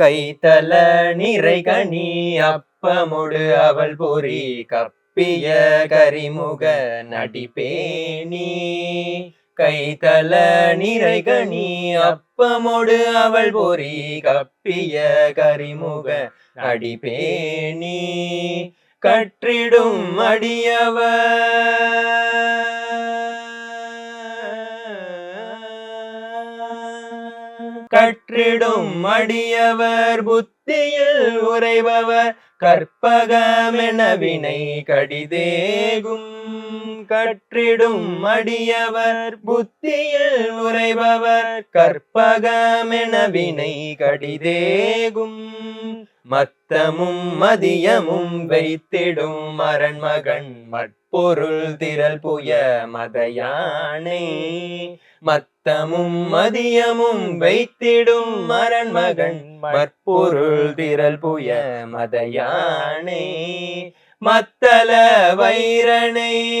கைத்தல நிறைகனி அப்பமுடு அவள் பொறி கப்பிய கரிமுக நடிபேணி. கைத்தல நிறைகனி அப்பமுடு அவள் பொறி கப்பிய கரிமுக நடிபேணி. கற்றிடும் அடியவர் புத்தியில் உறைபவர் கற்பகமென வினை கடிதேகும். கற்றிடும் அடியவர் புத்தியில் உறைபவர் கற்பகமென வினை கடிதேகும். மத்தமும் மதியமும் வைத்திடும் அரண்மகன் மற்பொருள் திரள் புய மதயானை. மத்தமும் மதியமும் வைத்திடும் அரண்மகன் மற்பொருள் திரள் புய மதயானை. மத்தல வைரனை